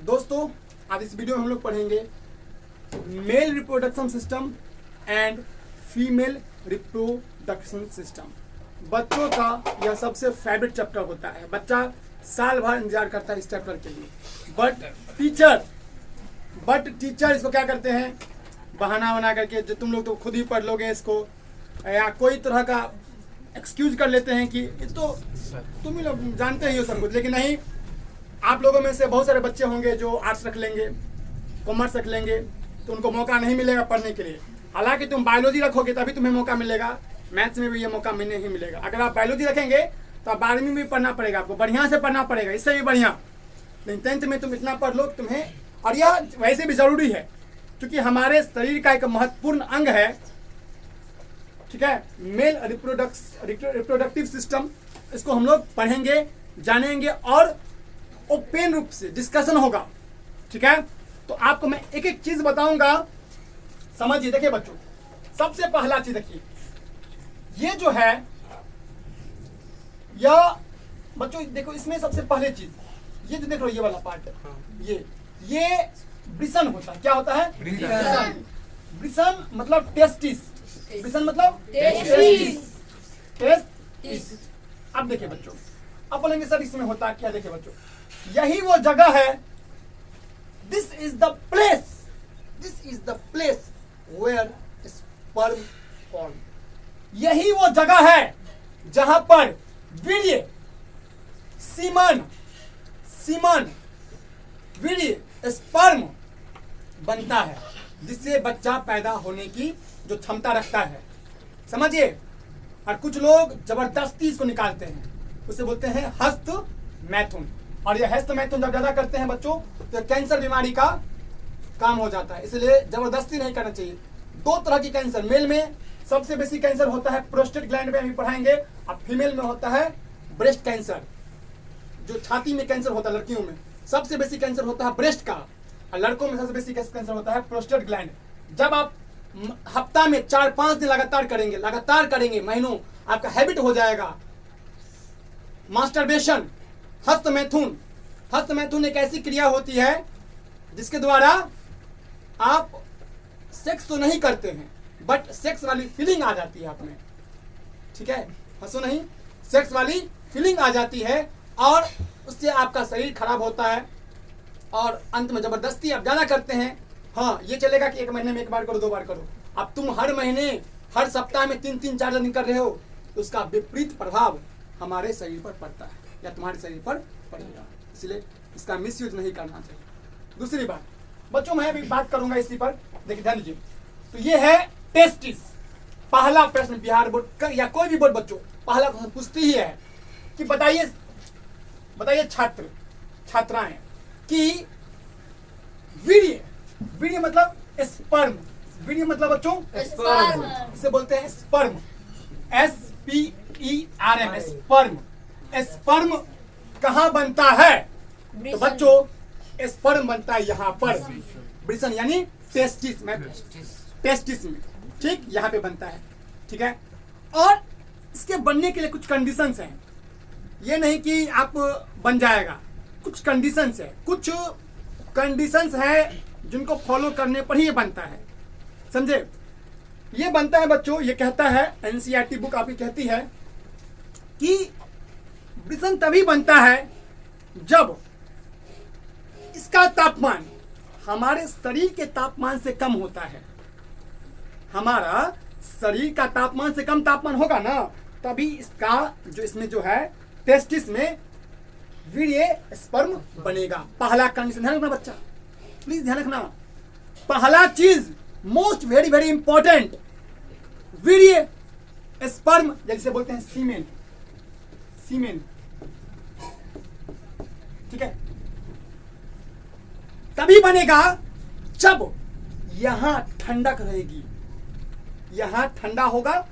दोस्तों आज इस वीडियो में हम लोग पढ़ेंगे male reproduction system and female reproduction system. बच्चों का यह सबसे फेवरेट चैप्टर होता है। बच्चा साल भर इंतजार करता है इस चैप्टर के लिए, बट टीचर इसको क्या करते हैं, बहाना बना करके, जो तुम लोग तो खुद ही पढ़ लोगे इसको, या कोई तरह का एक्सक्यूज कर लेते हैं कि ये तो तुम ही लोग जानते ही हो सब कुछ। लेकिन नहीं, आप लोगों में से बहुत सारे बच्चे होंगे जो आर्ट्स रख लेंगे, कॉमर्स रख लेंगे, तो उनको मौका नहीं मिलेगा पढ़ने के लिए। हालांकि तुम बायोलॉजी रखोगे तभी तुम्हें मौका मिलेगा, मैथ्स में भी ये मौका मिलने ही मिलेगा। अगर आप बायोलॉजी रखेंगे तो आप 12वीं में भी पढ़ना पड़ेगा, आपको बढ़िया से पढ़ना पड़ेगा, इससे भी बढ़िया। लेकिन 10th में तुम इतना पढ़ लो तुम्हें, और यह वैसे भी जरूरी है क्योंकि हमारे शरीर का एक महत्वपूर्ण अंग है, ठीक है, मेल रिप्रोडक्टिव सिस्टम। इसको हम लोग पढ़ेंगे, जानेंगे और ओपन रूप से डिस्कशन होगा, ठीक है। तो आपको मैं एक एक चीज बताऊंगा, समझिए। देखिए बच्चों, सबसे पहला चीज देखिए, ये जो है यह बच्चों देखो, इसमें सबसे पहले चीज ये जो देख रहे हो, ये वाला पार्ट है, ये ब्रिसन होता है। क्या होता है? ब्रिसन। ब्रिसन मतलब टेस्टिस। ब्रिसन मतलब टेस्टिस। अब देखिए बच्चों, अब बोलेंगे सर इसमें होता क्या? देखिए बच्चों, यही वो जगह है, this is the place where sperm form. यही वो जगह है जहां पर वीर्य, सीमन, वीर्य, स्पर्म बनता है, जिससे बच्चा पैदा होने की जो क्षमता रखता है, समझिए। और कुछ लोग जबरदस्ती इसको निकालते हैं, उसे बोलते हैं हस्त मैथुन। और ये हस्त मैथुन जब ज्यादा करते हैं बच्चों तो कैंसर बीमारी का काम हो जाता है, इसलिए जबरदस्ती नहीं करना चाहिए। 2 तरह की कैंसर, मेल में सबसे बेसी कैंसर होता है प्रोस्टेट ग्लैंड में, अभी पढ़ाएंगे। और फीमेल में होता है ब्रेस्ट कैंसर, जो छाती में कैंसर होता है लड़कियों में। सबसे बेसी कैंसर होता है ब्रेस्ट का, और लड़कों में सबसे बेसी कैंसर होता है प्रोस्टेट ग्लैंड। जब आप हफ्ता में 4-5 दिन लगातार करेंगे महीनों, आपका हैबिट हो जाएगा मास्टरबेशन, हस्त मैथुन एक ऐसी क्रिया होती है जिसके द्वारा आप सेक्स तो नहीं करते हैं, बट सेक्स वाली फीलिंग आ जाती है आप में, ठीक है, हंसो नहीं, सेक्स वाली फीलिंग आ जाती है, और उससे आपका शरीर खराब होता है, और अंत में जबरदस्ती आप ज्यादा करते हैं। हाँ, ये चलेगा कि 1 महीने में 1 बार करो, 2 बार करो। अब तुम हर महीने, हर सप्ताह में 3-4 दिन कर रहे हो, तो उसका विपरीत प्रभाव हमारे शरीर पर पड़ता है, या तुम्हारे शरीर पर पड़ेगा। इसलिए इसका मिसयूज नहीं करना चाहिए। दूसरी बात बच्चों, मैं भी बात करूंगा इसी पर, देखिए ध्यान दीजिए। तो ये है टेस्टिस। पहला प्रश्न बिहार बोर्ड या कोई भी बोर्ड बच्चों पहला प्रश्न पूछती ही है कि बताइए छात्राएं कि वीर्य मतलब स्पर्म, वीर्य मतलब बच्चों स्पर्म, इसे बोलते हैं स्पर्म, SPERM, स्पर्म। स्पर्म कहाँ बनता है? तो बच्चों स्पर्म बनता है यहाँ पर, ब्रिसन यानी टेस्टिस में, ठीक, यहाँ पे बनता है, ठीक है। और इसके बनने के लिए कुछ कंडीशंस हैं, ये नहीं कि आप बन जाएगा, कुछ कंडीशंस है जिनको फॉलो करने पर ही ये बनता है, समझे। ये बनता है बच्चों, ये कहता है NCERT बुक आपकी कहती है कि ब्रिसन तभी बनता है जब इसका तापमान हमारे शरीर के तापमान से कम होता है। हमारा शरीर का तापमान से कम तापमान होगा ना, तभी इसका जो इसमें जो है टेस्टिस में वीर्य स्पर्म बनेगा। पहला कंडीशन, ध्यान रखना बच्चा, प्लीज ध्यान रखना। पहला चीज मोस्ट वेरी इंपॉर्टेंट, वीर्य स्पर्म, जैसे बोलते हैं सीमेन, ठीक है, तभी बनेगा जब यहां ठंडक रहेगी, यहां ठंडा होगा।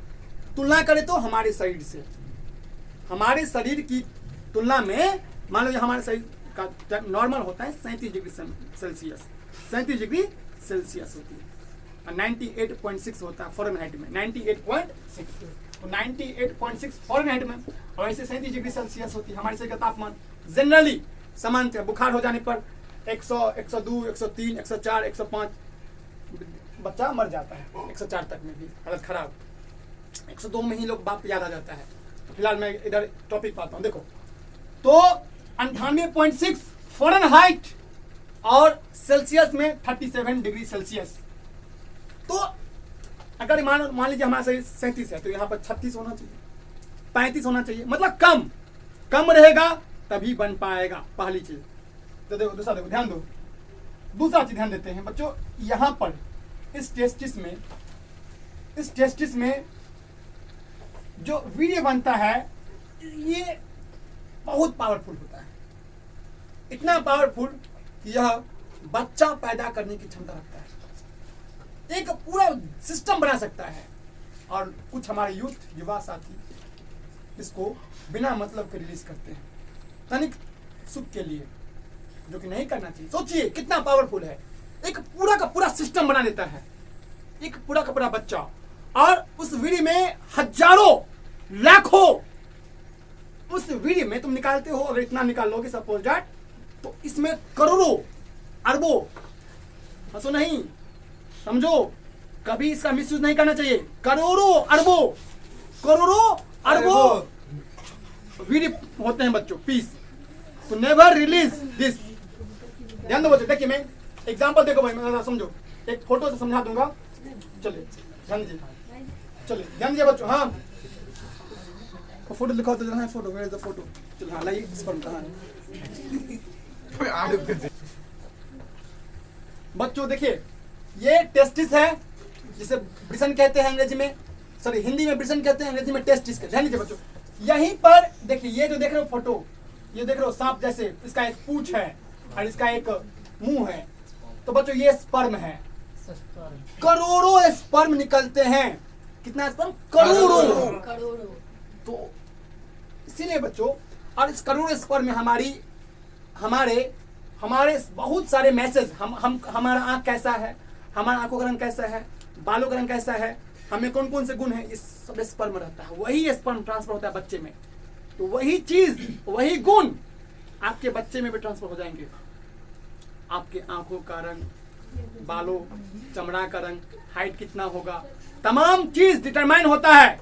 तुलना करें तो हमारे शरीर से, हमारे शरीर की तुलना में, मान लो हमारे शरीर का नॉर्मल होता है 37 डिग्री सेल्सियस, 37 डिग्री सेल्सियस होती है, और 98.6 होता है फ़ारेनहाइट में, 98.6, तो 98.6 फ़ारेनहाइट में, और ऐसे 37 डिग्री सेल्सियस होती है हमारे शरीर का तापमान। जनरली सामान्यतः बुखार हो जाने पर 100, 102, 103, 104, 105 बच्चा मर जाता है। 104 तक में भी हालत खराब। 102 में ही लोग बाप याद आ जाता है। तो फिलहाल मैं इधर टॉपिक पाता हूँ। देखो तो 98.6 फ़ारेनहाइट और सेल्सियस में 37 डिग्री सेल्सियस। तो अगर मान लीजिए हमारा शरीर 37 है तो यहाँ पर 36 होना चाहिए, 35 होना चाहिए, मतलब कम रहेगा तभी बन पाएगा। पहली चीज तो देखो, दूसरा देखो, ध्यान दो, दूसरा चीज ध्यान देते हैं बच्चों। यहाँ पर इस टेस्टिस में जो वीर्य बनता है ये बहुत पावरफुल होता है। इतना पावरफुल कि यह बच्चा पैदा करने की क्षमता रखता है, एक पूरा सिस्टम बना सकता है। और कुछ हमारे युवा साथी इसको बिना मतलब के रिलीज करते हैं तनिक सुख के लिए, जो कि नहीं करना चाहिए। सोचिए कितना पावरफुल है, एक पूरा का पूरा सिस्टम बना देता है, एक पूरा का पूरा बच्चा। और उस वीर्य में हजारों लाखों, उस वीर्य में तुम निकालते हो, अगर इतना निकाल लोगे सपोज दैट, तो इसमें करोड़ों अरबों, हंसो नहीं, समझो, कभी इसका मिसयूज नहीं करना चाहिए। करोड़ों अरबों वीर्य होते हैं बच्चों, पीस। तो नेवर रिलीज दिस। ध्यान दो बच्चों, देखिए मैं एग्जांपल देखो भाई, मैं समझो, एक फोटो से समझा दूंगा। चलिए ध्यान दीजिए, चलिए ध्यान दीजिए बच्चों। हाँ फोटो दिखाओ तो जरा, photo, where is the photo? चलो हाँ लाइए, स्पर्म कहाँ है बच्चों? देखिए ये टेस्टिस है, जिसे ब्रिसन कहते हैं अंग्रेजी में, सॉरी हिंदी में ब्रिसन कहते हैं, अंग्रेजी में टेस्टिस कहते हैं। ध्यान दीजिए बच्चों, यहीं पर देखिए, ये जो देख रहे हो फोटो, ये देख रहे हो सांप जैसे, इसका एक पूंछ है और इसका एक मुंह है। तो बच्चों ये स्पर्म है, करोड़ों स्पर्म निकलते हैं। कितना स्पर्म? करोड़ों। तो इसीलिए बच्चों, और इस करोड़ों स्पर्म में हमारे बहुत सारे मैसेज, हमारा आंख कैसा है, हमारा आंखों का रंग कैसा है, बालों का रंग कैसा है, हमें कौन कौन से गुण है, इस सब स्पर्म रहता है। वही स्पर्म ट्रांसफर होता है बच्चे में। तो वही चीज, वही गुण आपके बच्चे में भी ट्रांसफर हो जाएंगे। आपके आंखों का रंग, बालों, चमड़ा का रंग, हाइट कितना होगा, तमाम चीज डिटरमाइन होता है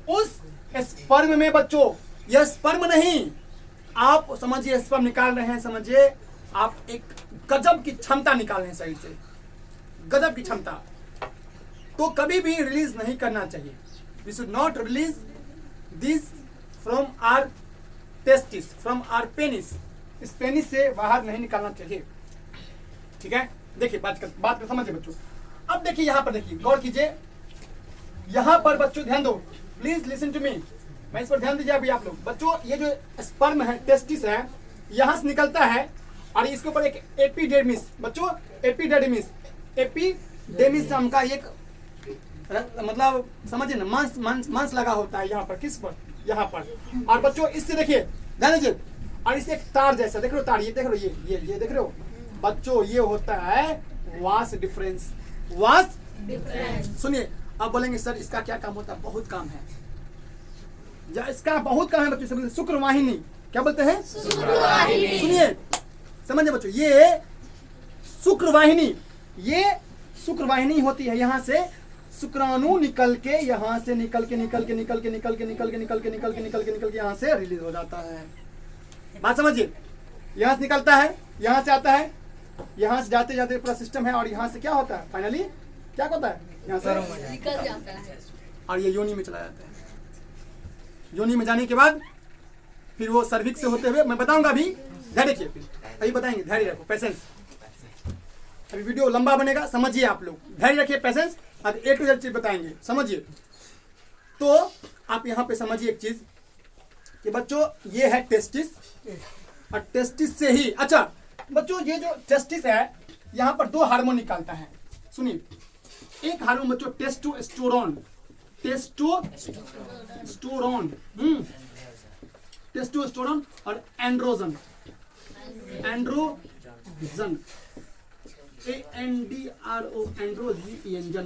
उस स्पर्म में बच्चों। यह स्पर्म नहीं, आप समझिए स्पर्म निकाल रहे हैं, समझिए आप एक गजब की क्षमता निकाल रहे हैं शरीर से, गजब की क्षमता। तो कभी भी रिलीज नहीं करना चाहिए। We should not release this from our testis, from our penis. इस पेनिस से बाहर नहीं निकालना चाहिए, ठीक है? देखिए बात कर समझिए बच्चों। अब देखिए यहाँ पर, देखिए गौर कीजिए, यहाँ पर बच्चों ध्यान दो, प्लीज लिसन टू मी, मैं इस पर ध्यान दीजिए अभी आप लोग। बच्चों ये जो स्पर्म है, टेस्टिस है, यहाँ से निकलता है और इसके ऊपर एक एपिडर्मिस, बच्चों एपिडेमिस नाम का एक, मतलब समझिए ना, मांस लगा होता है यहाँ पर। किस पर? यहाँ पर। और बच्चों इससे देखिए, ध्यान दीजिए, और इसे एक तार जैसा देख रहे हो, तार, ये देख रहे हो, ये देख रहे हो बच्चों, ये होता है वास डिफरेंस। सुनिए, अब बोलेंगे सर इसका क्या काम होता है? बहुत काम है, या इसका बहुत काम है बच्चों। शुक्रवाहिनी, क्या बोलते हैं? शुक्रवाहिनी। सुनिए समझिए बच्चों, ये शुक्रवाहिनी होती है। यहाँ से शुक्राणु निकल के, यहाँ से निकल के यहाँ से रिलीज हो जाता है। बात समझिए, यहाँ से निकलता है, यहाँ से आता है, यहाँ से जाते जाते पूरा सिस्टम है, और यहाँ से क्या होता है? फाइनली क्या होता है? यहाँ से निकल जाता है और ये योनि में चला जाता है। योनि में जाने के बाद फिर वो सर्विक्स से होते हुए, मैं बताऊंगा अभी, धैर्य रखिए, अभी बताएंगे, धैर्य रखो, पेशेंस। अभी वीडियो लंबा बनेगा, समझिए आप लोग, धैर्य रखिए, पेशेंस। अब ए टू जेड चीज बताएंगे, समझिए। तो आप यहाँ पे समझिए एक चीज कि बच्चों ये है टेस्टिस, और टेस्टिस से ही, अच्छा बच्चों ये जो टेस्टिस है, यहाँ पर दो हार्मोन निकालता है। सुनिए, एक हार्मोन बच्चों टेस्टोस्टेरोन, टेस्टोस्टेरोन और एंड्रोजन, एंड्रोजन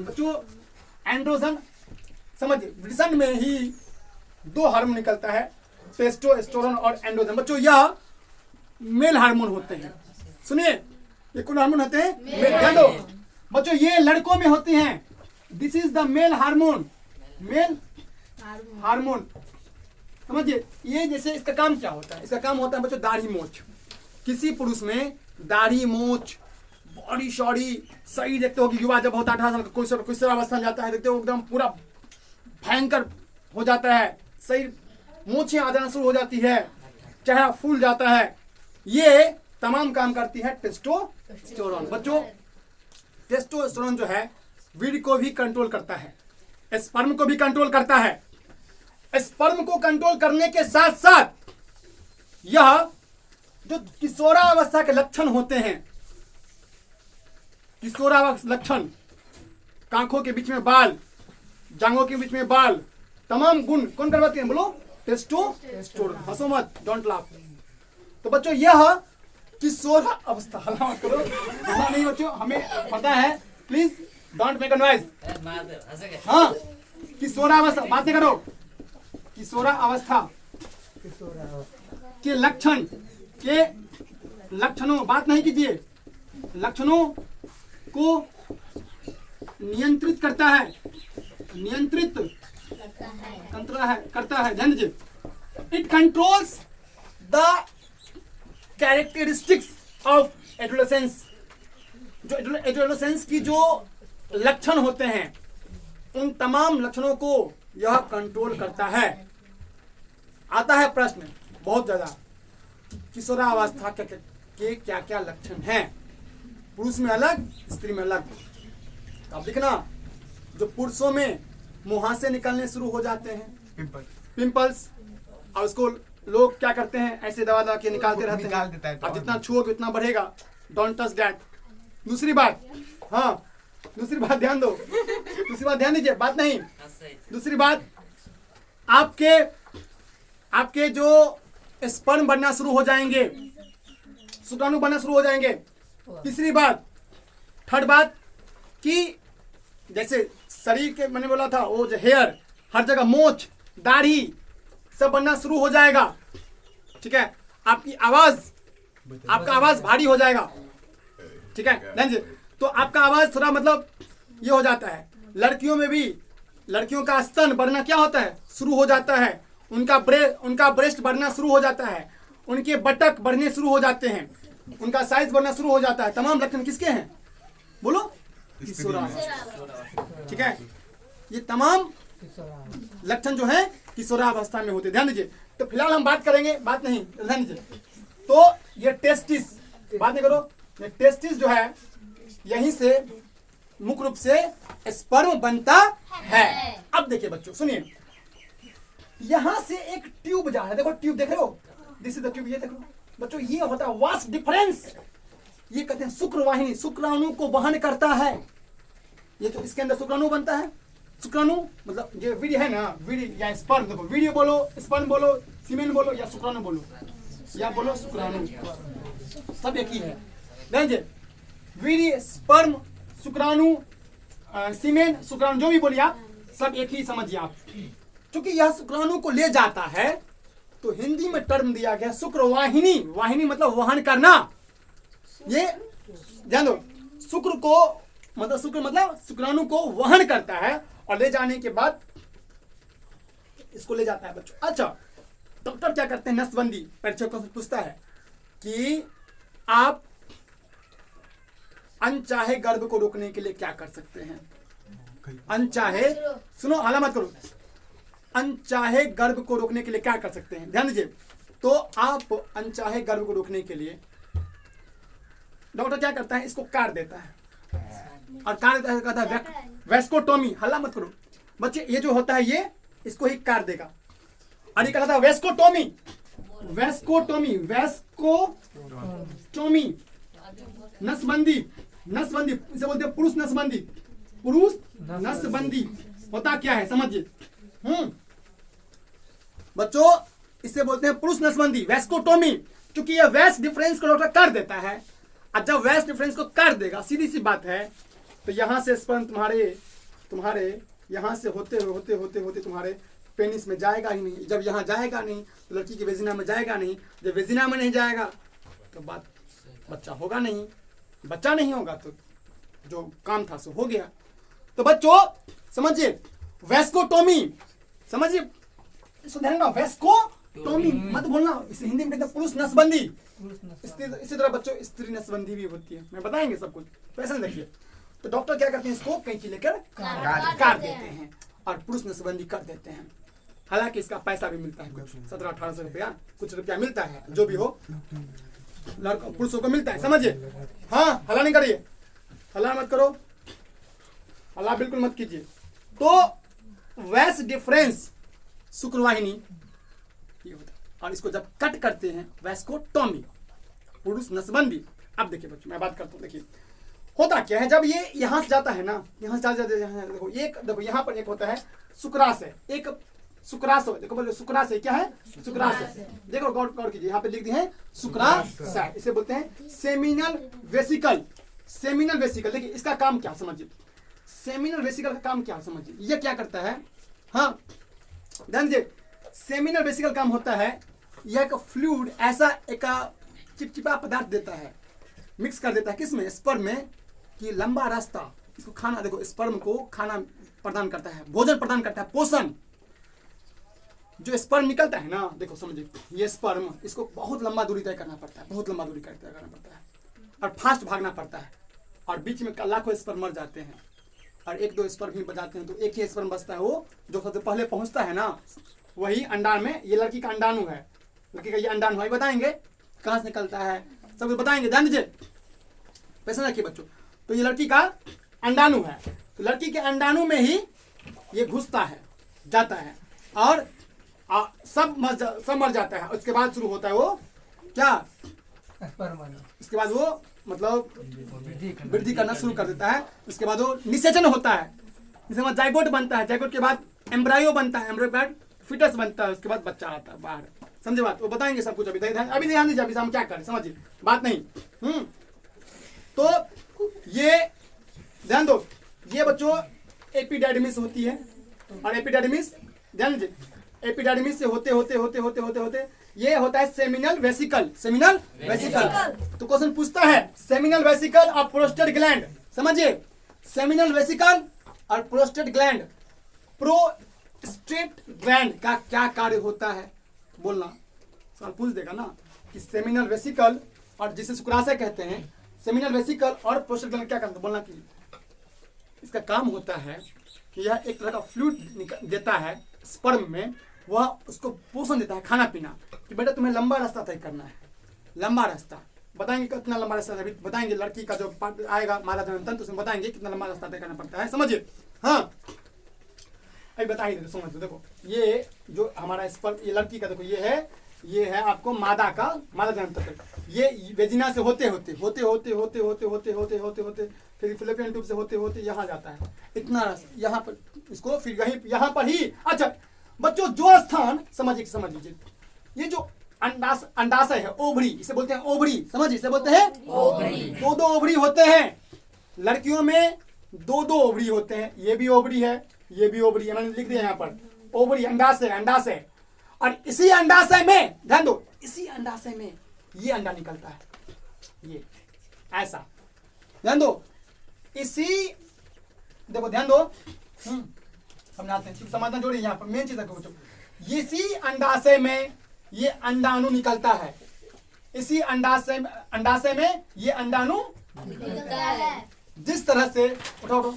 बच्चों, एंड्रोजन समझिए, ब्रिसन में ही दो हार्मोन निकलता है, टेस्टोस्टेरोन और एंड्रोजन। बच्चों यह मेल हार्मोन होते हैं। सुनिए, ये कौन हार्मोन होते हैं? ध्यान दो बच्चों, ये लड़कों में होते हैं। This is the male hormone, male hormone. समझिए, ये जैसे इसका काम क्या होता है? इसका काम होता है बच्चों दाढ़ी मूंछ। किसी पुरुष में दाढ़ी मूंछ, बॉडी शॉडी सही देखते हो कि युवा जब होता है 18 साल का, कोई अवस्था में जाता है, देखते हो एकदम पूरा भयंकर हो जाता है, सही मूंछें आ जाना शुरू हो जाती है, चेहरा फूल जाता है। ये तमाम काम करती है टेस्टोस्टेरोन। बच्चों, टेस्टोस्टेरोन जो है वीर्य को भी कंट्रोल करता है, स्पर्म को भी कंट्रोल करता है। स्पर्म को कंट्रोल करने के साथ साथ यह जो किशोरावस्था के लक्षण होते हैं, किशोरावस्था लक्षण, कांखों के बीच में बाल, जांघों के बीच में बाल, तमाम गुण कौन करवाते हैं? बोलो, टेस्टोस्टेरोन। हंसो मत, डोंट लाफ। तो बच्चों, यह किशोरावस्था, हल्ला मत करो, हल्ला नहीं बच्चों, हमें पता है, please don't make a noise. हाँ, किशोरावस्था, बात नहीं करो। किशोरावस्था के लक्षण, के लक्षणों, बात नहीं कीजिए, लक्षणों को नियंत्रित करता है, नियंत्रित करता है। ध्यान दीजिए, it controls the characteristics of adolescence. जो एडोलेसेंस की जो लक्षण होते हैं, उन तमाम लक्षणों को यह कंट्रोल करता है। आता है प्रश्न बहुत ज्यादा, किशोरावस्था के क्या क्या लक्षण हैं? पुरुष में अलग, स्त्री में अलग। अब देखना, जो पुरुषों में मुहासे निकलने शुरू हो जाते हैं, पिंपल्स, और उसको लोग क्या करते हैं, ऐसे दवा दवा के निकालते रहते हैं। अब जितना छुओगे उतना बढ़ेगा। Don't touch that. दूसरी बात, हाँ दूसरी बात ध्यान दो, दूसरी बात ध्यान दीजिए, बात नहीं। दूसरी बात, आपके जो स्पर्म बनना शुरू हो जाएंगे, शुक्राणु बनना शुरू हो जाएंगे। तीसरी बात, थर्ड बात, कि जैसे शरीर के मैंने बोला था, वो जो हेयर, हर जगह मोछ, दाढ़ी सब बनना शुरू हो जाएगा। ठीक है, आपका आवाज भारी हो जाएगा। ठीक है, ध्यान दीजिए। तो आपका आवाज थोड़ा मतलब ये हो जाता है। लड़कियों में भी, लड़कियों का स्तन बढ़ना क्या होता है, शुरू हो जाता है। उनका ब्रेस्ट बढ़ना शुरू हो जाता है, उनके बटक बढ़ने शुरू हो जाते हैं, उनका साइज बढ़ना शुरू हो जाता है। तमाम लक्षण किसके हैं? बोलो, किशोरावस्था। ठीक है, ये तमाम लक्षण जो है किशोरावस्था में होते हैं। ध्यान दीजिए। तो फिलहाल हम बात करेंगे, बात नहीं, ध्यान दीजिए। तो ये टेस्टिस, बात नहीं करो, ये टेस्टिस जो है, यहीं से मुख्य रूप से स्पर्म बनता है। अब देखिए बच्चों, सुनिए, यहां से एक ट्यूब जा रहा है, देखो ट्यूब देख रहे हो, दिस इज द ट्यूब। ये देखो बच्चों, ये होता है वास्ट डिफरेंस। ये कहते हैं शुक्रवाहिनी, शुक्राणु को वहन करता है। ये तो इसके अंदर शुक्राणु बनता है। शुक्राणु मतलब जो वीर्य है ना, वीर्य या स्पर्म, देखो वीर्य बोलो, स्पर्म बोलो, सीमेन बोलो, या शुक्राणु बोलो, या बोलो शुक्राणु, सब एक ही है। देखिए, वीर्य, स्पर्म, शुक्राणु, सीमेन, शुक्राणु, जो भी बोलिए आप, सब एक ही समझिए आप। क्योंकि यह शुक्राणु को ले जाता है, तो हिंदी में टर्म दिया गया शुक्रवाहिनी। वाहिनी मतलब वहन करना। ये ध्यान दो, शुक्र मतलब शुक्राणु को वहन करता है, और ले जाने के बाद इसको ले जाता है बच्चों। अच्छा, डॉक्टर क्या करते हैं, नसबंदी परीक्षकों से पूछता है कि आप अनचाहे गर्भ को रोकने के लिए क्या कर सकते हैं। अनचाहे, सुनो हल्ला मत करो, अनचाहे गर्भ को रोकने के लिए क्या कर सकते हैं। ध्यान दीजिए। तो आप अनचाहे गर्भ को रोकने के लिए डॉक्टर क्या करता है, इसको काट देता है, और काट देता है, कहता है वेस्कोटोमी। हल्ला मत करो बच्चे, ये जो होता है ये इसको ही काट देगा, और ये कहता है वेस्कोटोमी। वेस्कोटोमी, वेस्कोटोमी, नसबंदी, नसबंदी इसे बोलते हैं पुरुष नसबंदी। पुरुष नसबंदी होता क्या है समझिए। बच्चों, इसे बोलते हैं पुरुष नसबंदी, वेस्कोटोमी। क्योंकि ये वेस्ट डिफरेंस को डॉक्टर कर देता है, और जब वेस्ट डिफरेंस को कर देगा, सीधी सी बात है, तो यहां से स्पर्म तुम्हारे यहां से होते होते तुम्हारे पेनिस में जाएगा ही नहीं। जब यहां जाएगा नहीं, तो लड़की की वेजिना में जाएगा नहीं। जब वेजिना में नहीं जाएगा, तो बात बच्चा होगा नहीं, बच्चा नहीं होगा तो जो काम था सो हो गया। तो बच्चों समझिए, वेस्कोटोमी, समझिए वेस्कोटोमी मत बोलना, इसे हिंदी में कहते हैं पुरुष नसबंदी। इसी तरह बच्चों स्त्री नसबंदी भी होती है, मैं बताएंगे सब कुछ, तो ऐसा देखिए। तो डॉक्टर क्या करते हैं, इसको कैंची लेकर काट देते हैं और पुरुष नसबंदी कर देते हैं। हालांकि इसका पैसा भी मिलता है, कुछ 1700-1800 रुपया कुछ रुपया मिलता है, जो भी हो लड़कों पुरुषों को मिलता है, समझिए। हाँ, हल्ला नहीं करिए, हल्ला मत करो, हल्ला बिल्कुल मत कीजिए। तो वैस डिफरेंस शुक्रवाहिनी ये होता है, और इसको जब कट करते हैं वेस्कोटोमी, पुरुष नसबंदी। अब देखिए बच्चों, मैं बात करता हूँ, देखिए होता क्या है, जब ये यहाँ से जाता है ना, यहाँ से जाते देखो एक, देखो यहाँ पर एक होता है शुक्राशय, एक शुक्राशय, देखो बोलो शुक्राशय क्या है, शुक्राशय, देखो गौर कीजिए, यहाँ पे लिख दिए हैं शुक्राशय, इसे बोलते हैं सेमिनल वेसिकल। सेमिनल वेसिकल, देखिए इसका काम क्या समझिए, सेमिनल वेसिकल का काम क्या समझिए, ये क्या करता है, हाँ ध्यान दीजिए, सेमिनल वेसिकल काम होता है, यह एक फ्लूइड ऐसा एक चिपचिपा पदार्थ देता है, मिक्स कर देता है किसमें, स्पर्म में, कि लंबा रास्ता इसको खाना, देखो स्पर्म को खाना प्रदान करता है, भोजन प्रदान करता है, पोषण। जो स्पर्म निकलता है ना, देखो समझिए, ये स्पर्म, इसको बहुत लंबा दूरी तय करना पड़ता है, बहुत लंबा दूरी तय करना पड़ता है, और फास्ट भागना पड़ता है, और बीच में लाखों स्पर्म मर जाते हैं, और एक दो स्पर्म ही बचाते हैं, तो एक ही स्पर्म बचता है, वो जो सबसे पहले पहुंचता है ना, वही अंडाणु में, ये लड़की का अंडाणु है, लड़की का ये अंडाणु है, बताएंगे कहाँ से निकलता है, सब कुछ बताएंगे, ध्यान दीजिए, पैसा रखिए बच्चों। तो ये लड़की का अंडाणु है, तो लड़की के अंडाणु में ही ये घुसता है, जाता है, और सब मर जाता है। उसके बाद शुरू होता है वो क्या, इसके बाद वो मतलब वृद्धि करना शुरू कर देता है। उसके बाद वो निषेचन होता है, जिसके बाद जाइगोट बनता है, जाइगोट के बाद एम्ब्रायो बनता है, एम्ब्रायो के बाद फिटस बनता है, उसके बाद बच्चा आता है बाहर। समझे बात, वो बताएंगे सब कुछ, अभी ध्यान दीजिए, अभी हम क्या करें समझिए, बात नहीं। तो ये ध्यान दो, ये बच्चों एपिडाइडमिस होती है, और एपिडाइडमिस ध्यान दीजिए, एपिडाइडमिस से होते होते होते होते होते होते ये होता है सेमिनल वेसिकल। सेमिनल वेसिकल, तो क्वेश्चन पूछता है सेमिनल वेसिकल और प्रोस्टेट ग्लैंड, समझिए सेमिनल वेसिकल और प्रोस्टेट ग्लैंड, प्रोस्टेट ग्लैंड का क्या कार्य होता है, बोलना सवाल पूछ देगा ना, कि सेमिनल वेसिकल और जिसे शुक्राशय कहते हैं, सेमिनल वेसिकल और प्रोस्टेट ग्लैंड क्या करते हैं, बोलना कि इसका काम होता है कि यह एक तरह का फ्लूइड देता है स्पर्म में, वह उसको पोषण देता है, खाना पीना, कि बेटा तुम्हें लंबा रास्ता तय करना है, लंबा रास्ता बताएंगे कितना लंबा रास्ता है, बताएंगे लड़की का जो आएगा मादा जनन तंत्र, उसमें बताएंगे कितना लंबा रास्ता तय करना पड़ता है, समझिए। हाँ अभी बताइए, समझ देखो, ये जो हमारा स्पर्म, ये लड़की का देखो, ये है आपको मादा जनन तंत्र, ये वेजिना से होते होते होते होते होते होते होते होते होते होते फिर फिलिपियन ट्यूब से होते होते यहाँ जाता है, इतना यहाँ पर इसको, फिर यही यहाँ पर ही। अच्छा बच्चों, जो स्थान समझिए, ये जो अंडाशय है, ओवरी, इसे बोलते हैं ओवरी, समझिए इसे बोलते हैं ओवरी। दो ओवरी होते हैं लड़कियों में, दो ओवरी होते हैं, ये भी ओवरी है, ये भी ओवरी है, मैंने लिख दिया यहाँ पर ओवरी, अंडाशय, और इसी अंडाशय में ध्यान दो, इसी अंडाशय में ये अंडा निकलता है, ये ऐसा ध्यान दो, इसी देखो ध्यान दो, समझाते हैं, समझना जोड़िए, यहाँ पर मेन चीज देखो बच्चों, इसी अंडाशय में ये अंडाणु निकलता है, इसी अंडाशय में ये अंडाणु निकलता है। जिस तरह से उठाओ,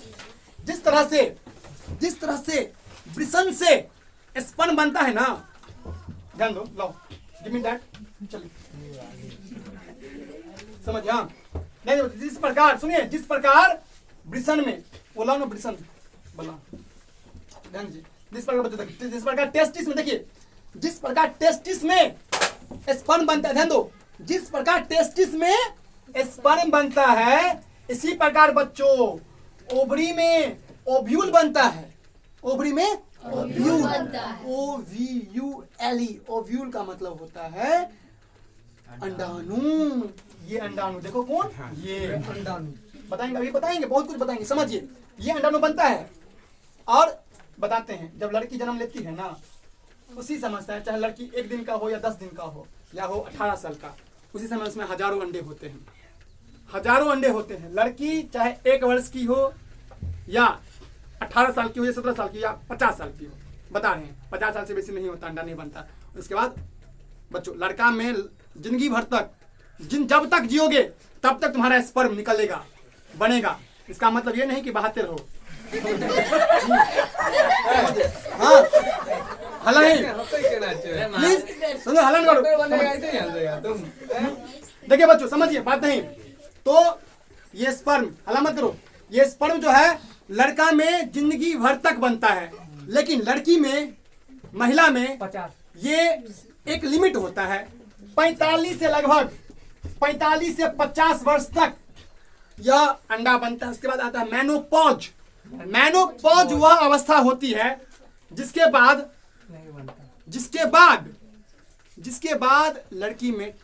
जिस तरह से वृषण से स्पर्म बनता है ना, ध्यान दो, लो गिव मी दैट, चलिए समझ, हाँ नहीं, जिस प्रकार सुनिए, जिस प्रकार वृषण में बोला ना, वृषण बोला, ध्यान दीजिए, जिस प्रकार टेस्टिस में, देखिए जिस प्रकार टेस्टिस में स्पर्म बनता है, ध्यान दो, जिस प्रकार टेस्टिस में स्पर्म बनता है, इसी प्रकार बच्चों ओवरी में ओव्यूल बनता है, ओवरी में ओव्यूल बनता है, OVULE, ओव्यूल का मतलब होता है अंडाणु। ये अंडाणु देखो कौन, ये अंडाणु, बताएंगे अभी, बताएंगे बहुत कुछ बताएंगे, समझिए ये अंडाणु बनता है। और बताते हैं, जब लड़की जन्म लेती है ना, उसी समझता है, चाहे लड़की 1 दिन का हो या 10 दिन का हो, या हो 18 साल का, उसी समय उसमें हजारों अंडे होते हैं, हजारों अंडे होते हैं। लड़की चाहे 1 वर्ष की हो या 18 साल की हो या 17 साल की या 50 साल की हो, बता रहे हैं 50 साल से बेसी नहीं होता, अंडा नहीं बनता। उसके बाद बच्चों लड़का में जिंदगी भर तक जब तक जियोगे तब तक तुम्हारा स्पर्म निकलेगा, बनेगा। इसका मतलब ये नहीं कि बहाते रहो। हाँ हला नहीं, प्लीज सुनो, हला करो। देखिए बच्चों समझिए बात नहीं, तो ये स्पर्म हला मत करो। ये स्पर्म जो है लड़का में जिंदगी भर तक बनता है, लेकिन लड़की में, महिला में 50 ये एक लिमिट होता है। 45 से लगभग 45 से 50 वर्ष तक यह अंडा बनता है। उसके बाद आता है मेनोपॉज। मेनोपॉज वह अवस्था होती है जिसके बाद नहीं बनता। जिसके बाद लड़की में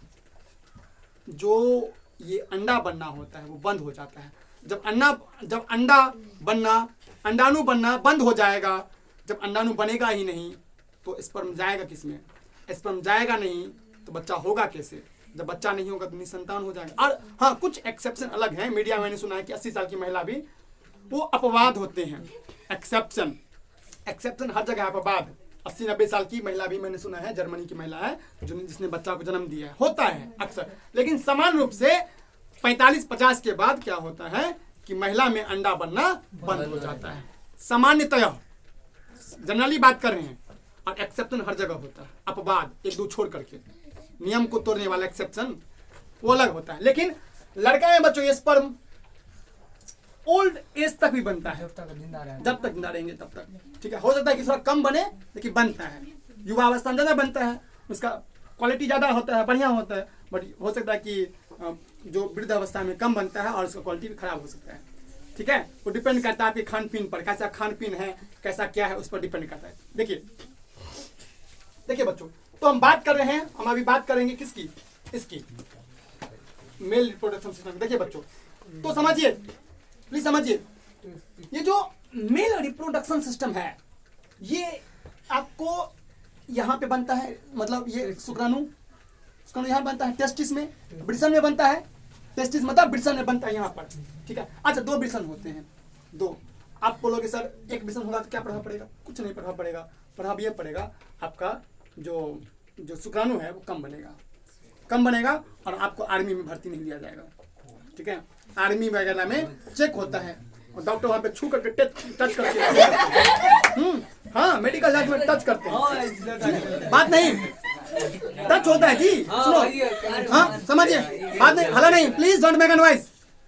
जो ये अंडा बनना होता है वो बंद हो जाता है। जब अंडा बनना, अंडाणु बनना बंद हो जाएगा, जब अंडाणु बनेगा ही नहीं तो स्पर्म जाएगा किसमें? स्पर्म जाएगा नहीं तो बच्चा होगा कैसे? जब बच्चा नहीं होगा तो निसंतान हो जाएगा। और हाँ, कुछ एक्सेप्शन अलग हैं। मीडिया में मैंने सुना है कि 80 साल की महिला भी वो अपवाद होते हैं। एक्सेप्शन हर जगह अपवाद। 80-90 साल की महिला भी मैंने सुना है, जर्मनी की महिला है जिसने बच्चा को जन्म दिया है, होता है अक्सर। लेकिन समान रूप से 45-50 के बाद क्या होता है कि महिला में अंडा बनना बंद हो जाता है, सामान्यतः, जनरली बात कर रहे हैं। और एक्सेप्शन हर जगह होता है, अपवाद 1-2 छोड़ करके, नियम को तोड़ने वाला एक्सेप्शन वो अलग होता है। लेकिन लड़का में बच्चों ये स्पर्म ओल्ड एज तक भी बनता है, जब तक जिंदा रहेंगे तब तक। ठीक है, हो सकता है कि थोड़ा कम बने लेकिन बनता है। युवा अवस्था में ज्यादा बनता है, उसका क्वालिटी ज्यादा होता है, बढ़िया होता है। बट हो सकता है कि जो वृद्ध अवस्था में कम बनता है और उसका क्वालिटी भी खराब हो सकता है। ठीक है, वो डिपेंड करता है आपके खान पीन पर, कैसा खान पीन है, कैसा क्या है, उस पर डिपेंड करता है। देखिए बच्चों, तो हम बात कर रहे हैं, हम अभी बात करेंगे किसकी? इसकी मेल रिप्रोडक्शन सिस्टम। देखिए बच्चों, तो समझिए, प्लीज समझिए, ये जो मेल रिप्रोडक्शन सिस्टम है ये आपको यहाँ पे बनता है, मतलब ये शुक्राणु यहाँ बनता है टेस्टिस में, वृषण में बनता है। टेस्टिस मतलब वृषण में बनता है यहाँ पर। ठीक है, अच्छा 2 वृषण होते हैं, 2। आप बोलोगे सर 1 वृषण होगा तो क्या प्रभाव पड़ेगा? कुछ नहीं प्रभाव पड़ेगा। प्रभाव ये पड़ेगा आपका जो शुक्राणु है वो कम बनेगा और आपको आर्मी में भर्ती नहीं लिया जाएगा। ठीक है, आर्मी वगैरह में चेक होता है और डॉक्टर वहाँ पे छू करके टच करके हाँ, मेडिकल जांच में टच करते हैं। बात नहीं, टच होता है जी, सुनो, हाँ समझिए, बात नहीं, हला नहीं, please don't make an noise.